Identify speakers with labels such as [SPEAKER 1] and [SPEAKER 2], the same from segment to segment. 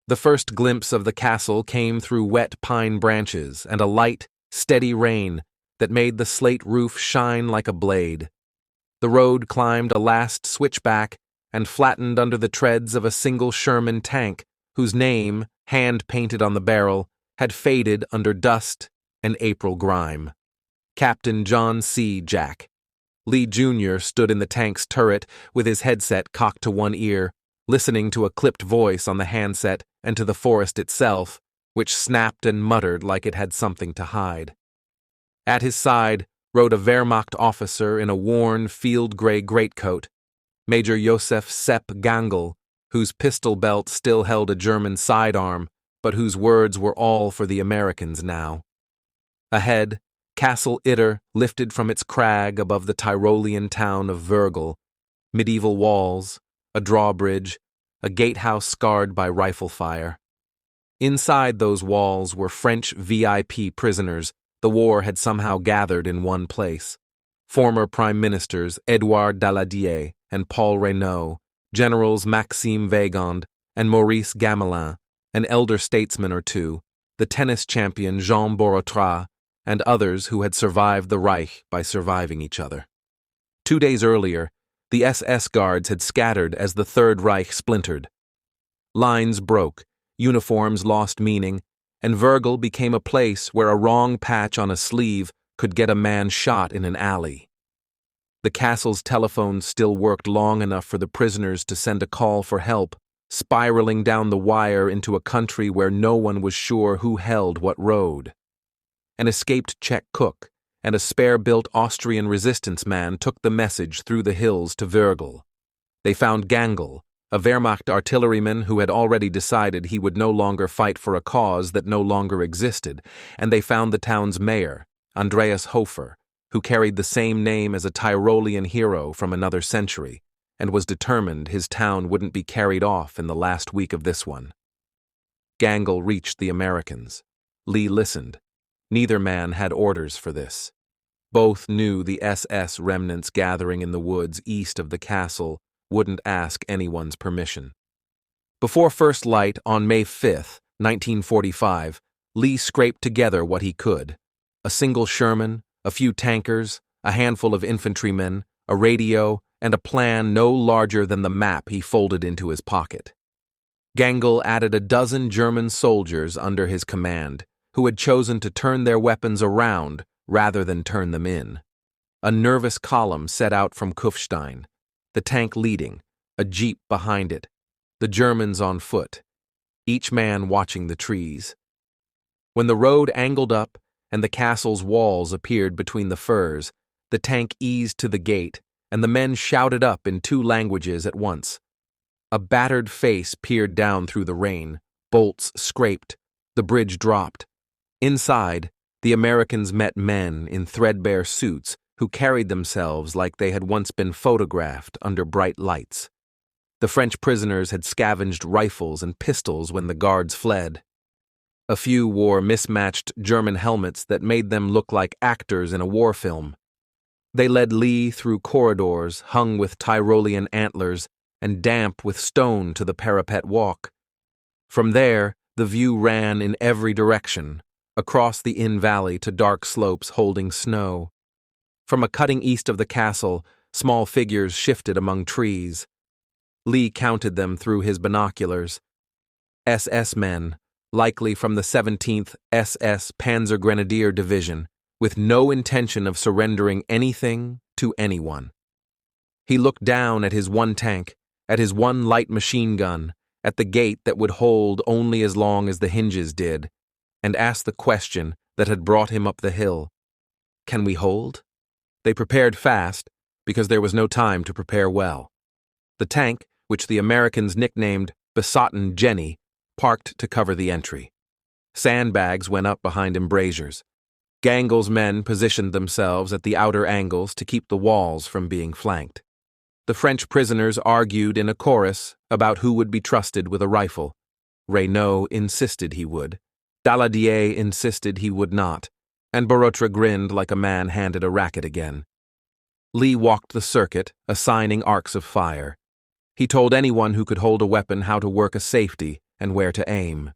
[SPEAKER 1] The first glimpse of the castle came through wet pine branches and a light, steady rain that made the slate roof shine like a blade. The road climbed a last switchback and flattened under the treads of a single Sherman tank whose name, hand-painted on the barrel, had faded under dust and April grime. Captain John C. Jack. Lee Jr. stood in the tank's turret with his headset cocked to one ear, listening to a clipped voice on the handset and to the forest itself, which snapped and muttered like it had something to hide. At his side rode a Wehrmacht officer in a worn field-gray greatcoat, Major Josef Sepp Gangl, whose pistol belt still held a German sidearm, but whose words were all for the Americans now. Ahead, Castle Itter lifted from its crag above the Tyrolean town of Würgl, medieval walls, a drawbridge, a gatehouse scarred by rifle fire. Inside those walls were French VIP prisoners the war had somehow gathered in one place. Former Prime Ministers Édouard Daladier and Paul Reynaud, Generals Maxime Weygand and Maurice Gamelin, an elder statesman or two, the tennis champion Jean Borotra, and others who had survived the Reich by surviving each other. 2 days earlier, the SS guards had scattered as the Third Reich splintered. Lines broke, uniforms lost meaning, and Würgl became a place where a wrong patch on a sleeve could get a man shot in an alley. The castle's telephone still worked long enough for the prisoners to send a call for help, spiraling down the wire into a country where no one was sure who held what road. An escaped Czech cook and a spare-built Austrian resistance man took the message through the hills to Würgl. They found Gangl, a Wehrmacht artilleryman who had already decided he would no longer fight for a cause that no longer existed, and they found the town's mayor, Andreas Hofer, who carried the same name as a Tyrolean hero from another century, and was determined his town wouldn't be carried off in the last week of this one. Gangl reached the Americans. Lee listened. Neither man had orders for this. Both knew the SS remnants gathering in the woods east of the castle wouldn't ask anyone's permission. Before first light on May 5, 1945, Lee scraped together what he could: a single Sherman, a few tankers, a handful of infantrymen, a radio, and a plan no larger than the map he folded into his pocket. Gangl added a dozen German soldiers under his command, who had chosen to turn their weapons around rather than turn them in. A nervous column set out from Kufstein, the tank leading, a jeep behind it, the Germans on foot, each man watching the trees. When the road angled up and the castle's walls appeared between the firs, the tank eased to the gate, and the men shouted up in 2 languages at once. A battered face peered down through the rain, bolts scraped, the bridge dropped. Inside, the Americans met men in threadbare suits who carried themselves like they had once been photographed under bright lights. The French prisoners had scavenged rifles and pistols when the guards fled. A few wore mismatched German helmets that made them look like actors in a war film. They led Lee through corridors hung with Tyrolean antlers and damp with stone to the parapet walk. From there, the view ran in every direction, across the Inn Valley to dark slopes holding snow. From a cutting east of the castle, small figures shifted among trees. Lee counted them through his binoculars. SS men, likely from the 17th SS Panzer Grenadier Division, with no intention of surrendering anything to anyone. He looked down at his one tank, at his one light machine gun, at the gate that would hold only as long as the hinges did, and asked the question that had brought him up the hill. Can we hold? They prepared fast, because there was no time to prepare well. The tank, which the Americans nicknamed Besotten Jenny, parked to cover the entry. Sandbags went up behind embrasures. Gangl's men positioned themselves at the outer angles to keep the walls from being flanked. The French prisoners argued in a chorus about who would be trusted with a rifle. Reynaud insisted he would. Daladier insisted he would not, and Borotra grinned like a man handed a racket again. Lee walked the circuit, assigning arcs of fire. He told anyone who could hold a weapon how to work a safety, and where to aim.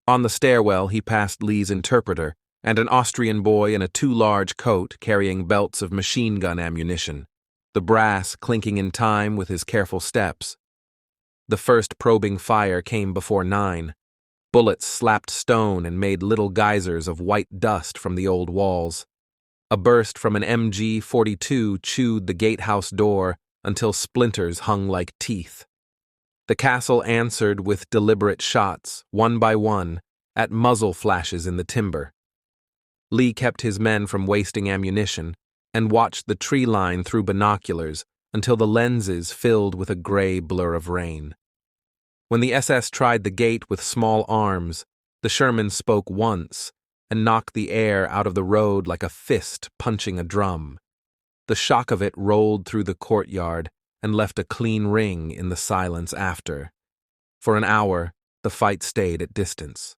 [SPEAKER 1] On the stairwell, he passed Lee's interpreter and an Austrian boy in a too large coat carrying belts of machine gun ammunition, the brass clinking in time with his careful steps. The first probing fire came before 9. Bullets slapped stone and made little geysers of white dust from the old walls. A burst from an MG-42 chewed the gatehouse door until splinters hung like teeth. The castle answered with deliberate shots, one by one, at muzzle flashes in the timber. Lee kept his men from wasting ammunition and watched the tree line through binoculars until the lenses filled with a gray blur of rain. When the SS tried the gate with small arms, the Sherman spoke once and knocked the air out of the road like a fist punching a drum. The shock of it rolled through the courtyard and left a clean ring in the silence after. For an hour, the fight stayed at distance.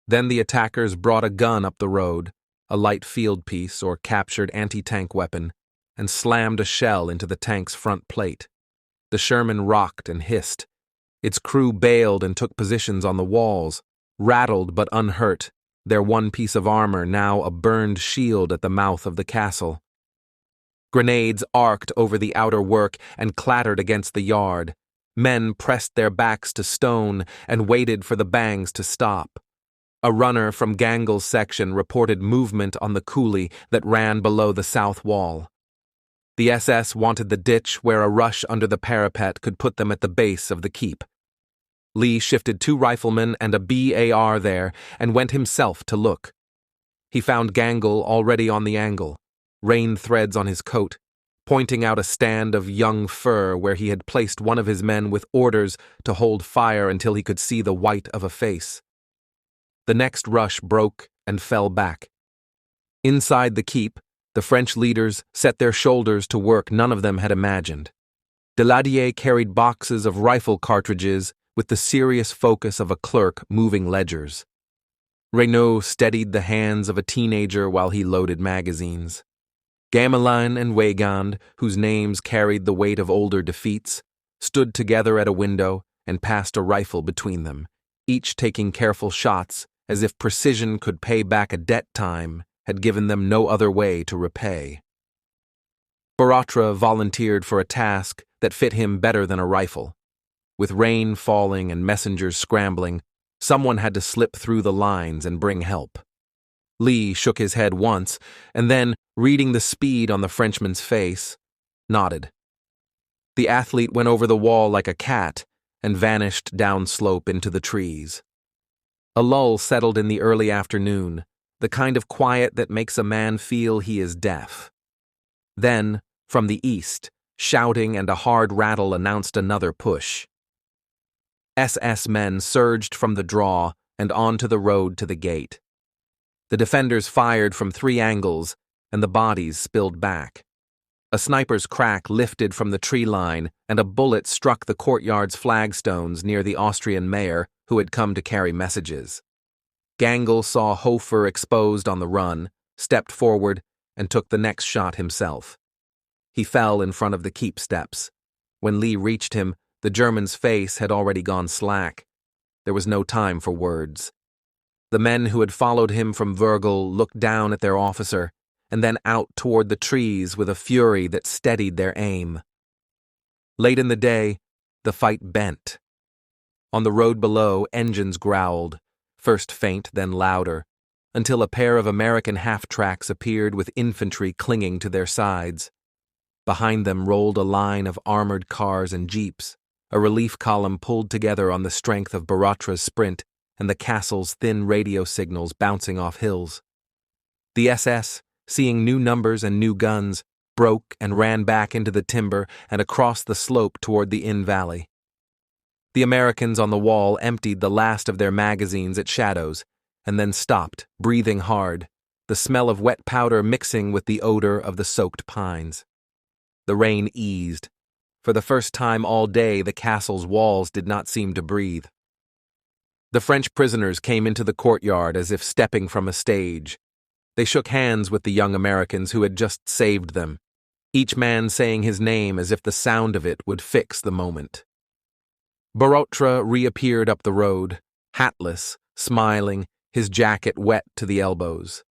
[SPEAKER 1] Then the attackers brought a gun up the road, a light field piece or captured anti-tank weapon, and slammed a shell into the tank's front plate. The Sherman rocked and hissed. Its crew bailed and took positions on the walls, rattled but unhurt, their one piece of armor now a burned shield at the mouth of the castle. Grenades arced over the outer work and clattered against the yard. Men pressed their backs to stone and waited for the bangs to stop. A runner from Gangel's section reported movement on the coulee that ran below the south wall. The SS wanted the ditch where a rush under the parapet could put them at the base of the keep. Lee shifted 2 riflemen and a BAR there and went himself to look. He found Gangel already on the angle, rain threads on his coat, pointing out a stand of young fir where he had placed one of his men with orders to hold fire until he could see the white of a face. The next rush broke and fell back. Inside the keep, the French leaders set their shoulders to work none of them had imagined. Deladier carried boxes of rifle cartridges with the serious focus of a clerk moving ledgers. Renaud steadied the hands of a teenager while he loaded magazines. Gamelin and Weygand, whose names carried the weight of older defeats, stood together at a window and passed a rifle between them, each taking careful shots as if precision could pay back a debt time had given them no other way to repay. Baratra volunteered for a task that fit him better than a rifle. With rain falling and messengers scrambling, someone had to slip through the lines and bring help. Lee shook his head once, and then, reading the speed on the Frenchman's face, nodded. The athlete went over the wall like a cat and vanished downslope into the trees. A lull settled in the early afternoon, the kind of quiet that makes a man feel he is deaf. Then, from the east, shouting and a hard rattle announced another push. SS men surged from the draw and onto the road to the gate. The defenders fired from 3 angles, and the bodies spilled back. A sniper's crack lifted from the tree line, and a bullet struck the courtyard's flagstones near the Austrian mayor, who had come to carry messages. Gangel saw Hofer exposed on the run, stepped forward, and took the next shot himself. He fell in front of the keep steps. When Lee reached him, the German's face had already gone slack. There was no time for words. The men who had followed him from Virgil looked down at their officer, and then out toward the trees with a fury that steadied their aim. Late in the day, the fight bent. On the road below, engines growled, first faint, then louder, until a pair of American half-tracks appeared with infantry clinging to their sides. Behind them rolled a line of armored cars and jeeps, a relief column pulled together on the strength of Baratra's sprint and the castle's thin radio signals bouncing off hills. The SS, seeing new numbers and new guns, broke and ran back into the timber and across the slope toward the Inn Valley. The Americans on the wall emptied the last of their magazines at Shadows, and then stopped, breathing hard, the smell of wet powder mixing with the odor of the soaked pines. The rain eased. For the first time all day, the castle's walls did not seem to breathe. The French prisoners came into the courtyard as if stepping from a stage. They shook hands with the young Americans who had just saved them, each man saying his name as if the sound of it would fix the moment. Barotra reappeared up the road, hatless, smiling, his jacket wet to the elbows.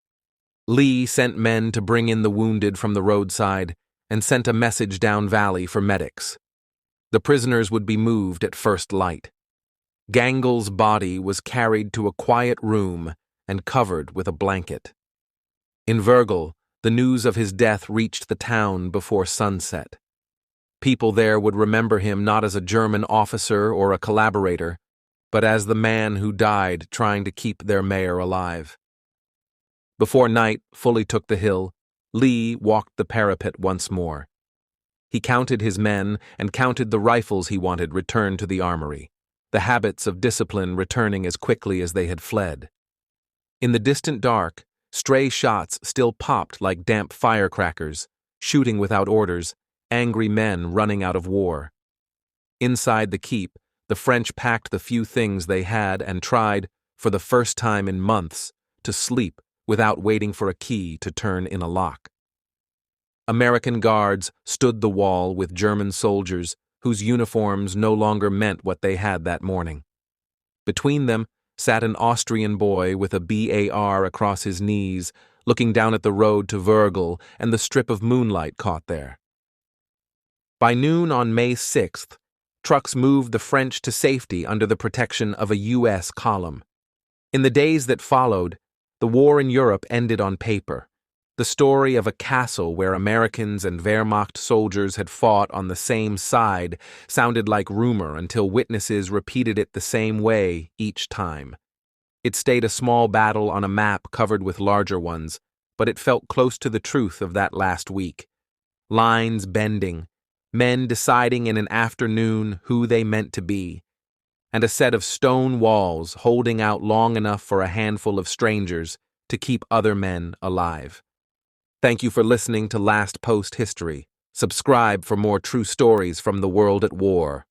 [SPEAKER 1] Lee sent men to bring in the wounded from the roadside and sent a message down valley for medics. The prisoners would be moved at first light. Gangel's body was carried to a quiet room and covered with a blanket. In Virgil, the news of his death reached the town before sunset. People there would remember him not as a German officer or a collaborator, but as the man who died trying to keep their mayor alive. Before night fully took the hill, Lee walked the parapet once more. He counted his men and counted the rifles he wanted returned to the armory, the habits of discipline returning as quickly as they had fled. In the distant dark, stray shots still popped like damp firecrackers, shooting without orders, angry men running out of war. Inside the keep, the French packed the few things they had and tried, for the first time in months, to sleep without waiting for a key to turn in a lock. American guards stood the wall with German soldiers whose uniforms no longer meant what they had that morning. Between them sat an Austrian boy with a BAR across his knees, looking down at the road to Virgil and the strip of moonlight caught there. By noon on May 6th, trucks moved the French to safety under the protection of a U.S. column. In the days that followed, the war in Europe ended on paper. The story of a castle where Americans and Wehrmacht soldiers had fought on the same side sounded like rumor until witnesses repeated it the same way each time. It stayed a small battle on a map covered with larger ones, but it felt close to the truth of that last week. Lines bending, men deciding in an afternoon who they meant to be, and a set of stone walls holding out long enough for a handful of strangers to keep other men alive. Thank you for listening to Last Post History. Subscribe for more true stories from the world at war.